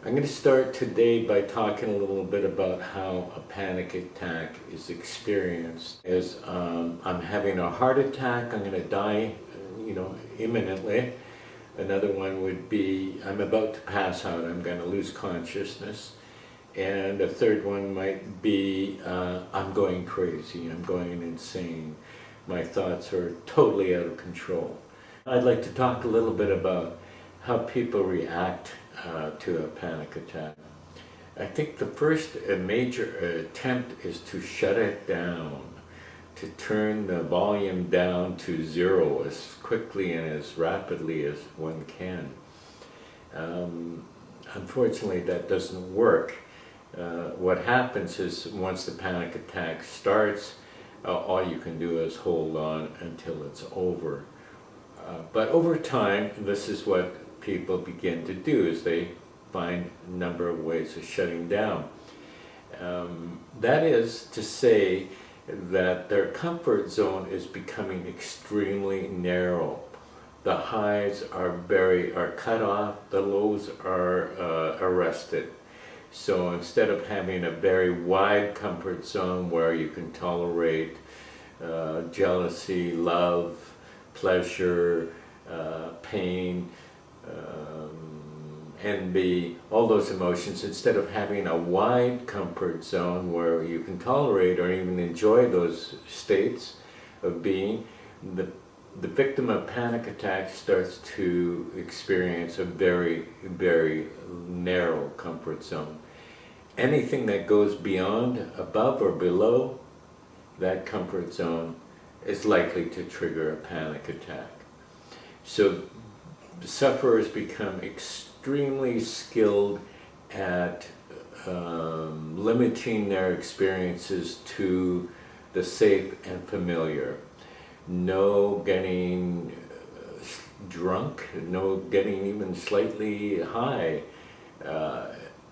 I'm going to start today by talking a little bit about how a panic attack is experienced. As I'm having a heart attack, I'm going to die, imminently. Another one would be I'm about to pass out, I'm going to lose consciousness. And a third one might be I'm going crazy, I'm going insane. My thoughts are totally out of control. I'd like to talk a little bit about how people react to a panic attack. I think the first major attempt is to shut it down, to turn the volume down to zero as quickly and as rapidly as one can. Unfortunately, that doesn't work. What happens is once the panic attack starts, all you can do is hold on until it's over. But over time, this is what people begin to do, is they find a number of ways of shutting down. That is to say that their comfort zone is becoming extremely narrow. The highs are cut off, the lows are arrested. So instead of having a very wide comfort zone where you can tolerate jealousy, love, pleasure, pain, envy, all those emotions, instead of having a wide comfort zone where you can tolerate or even enjoy those states of being, the victim of panic attack starts to experience a very, very narrow comfort zone. Anything that goes beyond, above or below that comfort zone is likely to trigger a panic attack. So the sufferers become extremely skilled at limiting their experiences to the safe and familiar. No getting drunk, no getting even slightly high,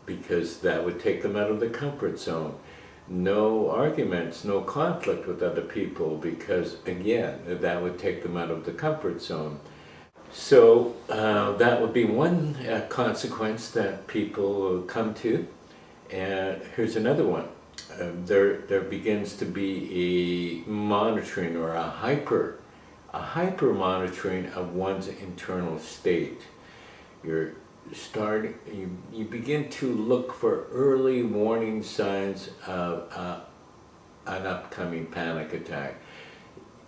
because that would take them out of the comfort zone. No arguments, no conflict with other people, because again, that would take them out of the comfort zone. So that would be one consequence that people come to. And here's another one. There begins to be a monitoring or a hyper monitoring of one's internal state. You begin to look for early warning signs of an upcoming panic attack.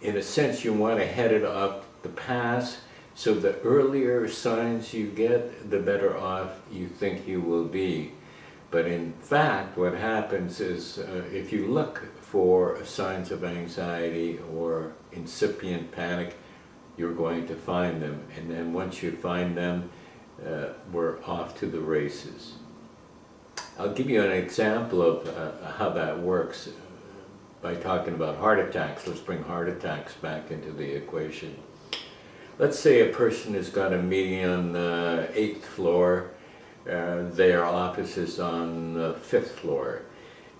In a sense, you want to head it off the pass, so the earlier signs you get, the better off you think you will be. But in fact, what happens is if you look for signs of anxiety or incipient panic, you're going to find them. And then once you find them, we're off to the races. I'll give you an example of how that works by talking about heart attacks. Let's bring heart attacks back into the equation. Let's say a person has got a meeting on the 8th floor, their office is on the 5th floor,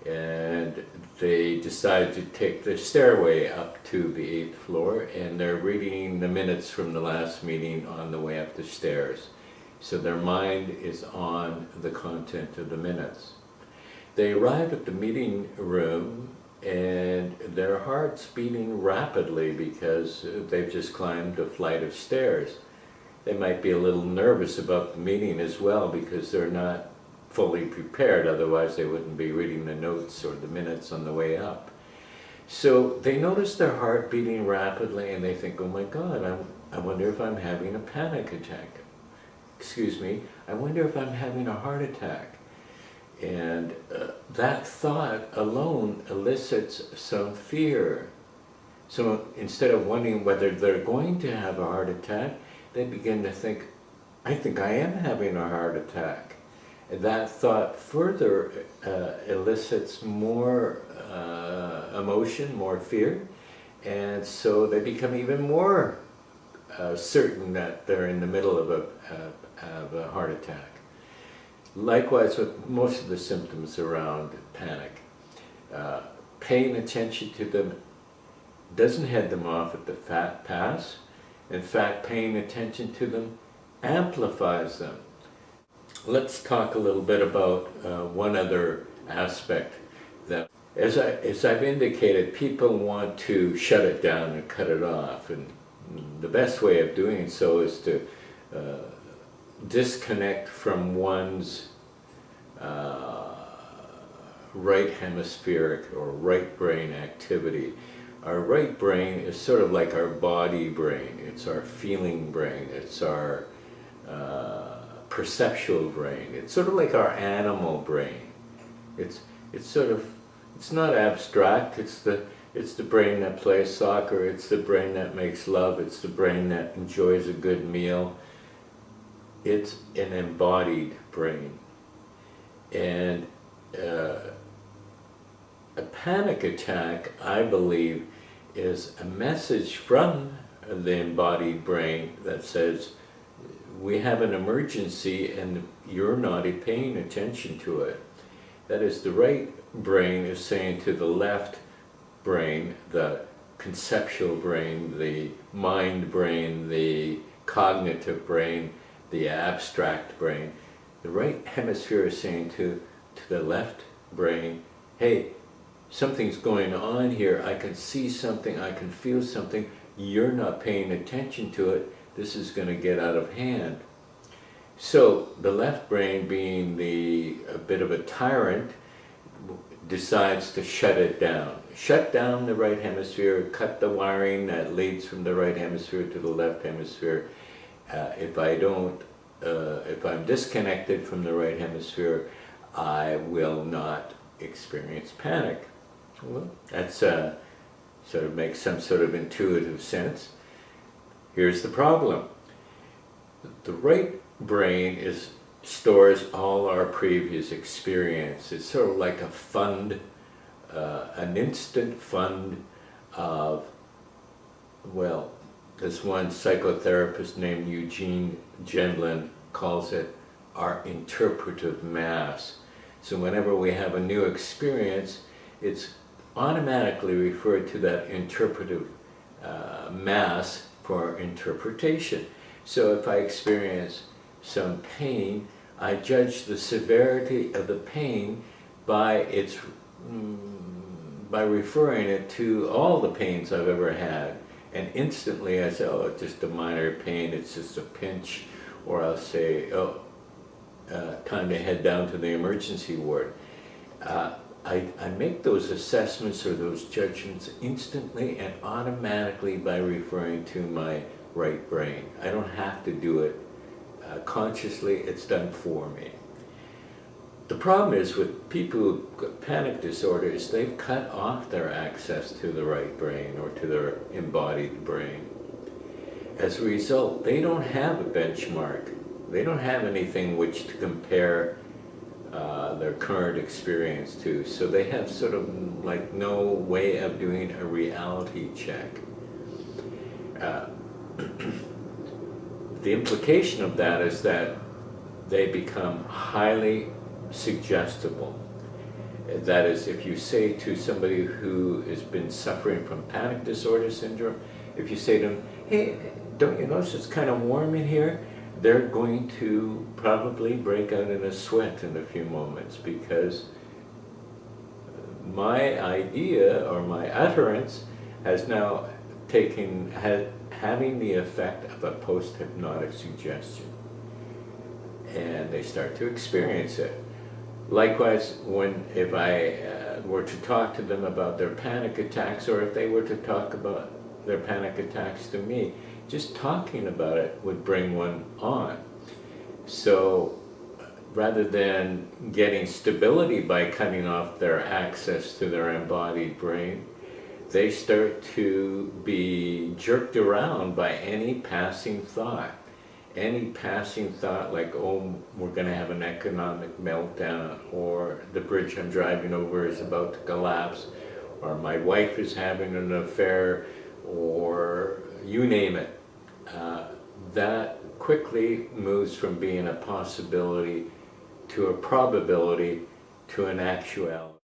and they decide to take the stairway up to the 8th floor, and they're reading the minutes from the last meeting on the way up the stairs. So their mind is on the content of the minutes. They arrive at the meeting room and their heart's beating rapidly because they've just climbed a flight of stairs. They might be a little nervous about the meeting as well because they're not fully prepared, otherwise they wouldn't be reading the notes or the minutes on the way up. So they notice their heart beating rapidly and they think, oh my God, I wonder if I'm having a panic attack. Excuse me, I wonder if I'm having a heart attack. And that thought alone elicits some fear. So instead of wondering whether they're going to have a heart attack, they begin to think, I think I am having a heart attack. And that thought further elicits more emotion, more fear, and so they become even more certain that they're in the middle of a heart attack. Likewise with most of the symptoms around panic. Paying attention to them doesn't head them off at the pass. In fact, paying attention to them amplifies them. let's talk a little bit about one other aspect that, as I've indicated, people want to shut it down and cut it off, and the best way of doing so is to disconnect from one's right hemispheric or right brain activity. Our right brain is sort of like our body brain. It's our feeling brain. It's our perceptual brain. It's sort of like our animal brain. It's not abstract. It's the brain that plays soccer. It's the brain that makes love. It's the brain that enjoys a good meal. It's an embodied brain. And a panic attack, I believe, is a message from the embodied brain that says, we have an emergency and you're not paying attention to it. That is, the right brain is saying to the left brain, the conceptual brain, the mind brain, the cognitive brain, the abstract brain. The right hemisphere is saying to the left brain, hey, something's going on here. I can see something, I can feel something. You're not paying attention to it. This is going to get out of hand. So the left brain, being a bit of a tyrant, decides to shut it down. Shut down the right hemisphere, cut the wiring that leads from the right hemisphere to the left hemisphere. If I'm disconnected from the right hemisphere, I will not experience panic. Well, that's sort of makes some sort of intuitive sense. Here's the problem. The right brain stores all our previous experience. It's sort of like a fund, an instant fund of, well, this one psychotherapist named Eugene Gendlin calls it our interpretive mass. So whenever we have a new experience, it's automatically referred to that interpretive mass for interpretation. So if I experience some pain, I judge the severity of the pain by referring it to all the pains I've ever had. And instantly I say, oh, it's just a minor pain, it's just a pinch. Or I'll say, oh, time to head down to the emergency ward. I make those assessments or those judgments instantly and automatically by referring to my right brain. I don't have to do it consciously, it's done for me. The problem is with people who've got panic disorders, they've cut off their access to the right brain or to their embodied brain. As a result, they don't have a benchmark. They don't have anything which to compare their current experience to. So they have sort of like no way of doing a reality check. The implication of that is that they become highly suggestible. That is, if you say to somebody who has been suffering from panic disorder syndrome, if you say to them, hey, don't you notice it's kind of warm in here? They're going to probably break out in a sweat in a few moments, because my idea or my utterance has now having the effect of a post-hypnotic suggestion. And they start to experience it. Likewise, if I were to talk to them about their panic attacks, or if they were to talk about their panic attacks to me, just talking about it would bring one on. So rather than getting stability by cutting off their access to their embodied brain, they start to be jerked around by any passing thought. Any passing thought like, oh, we're going to have an economic meltdown, or the bridge I'm driving over is about to collapse, or my wife is having an affair, or you name it. That quickly moves from being a possibility to a probability to an actuality.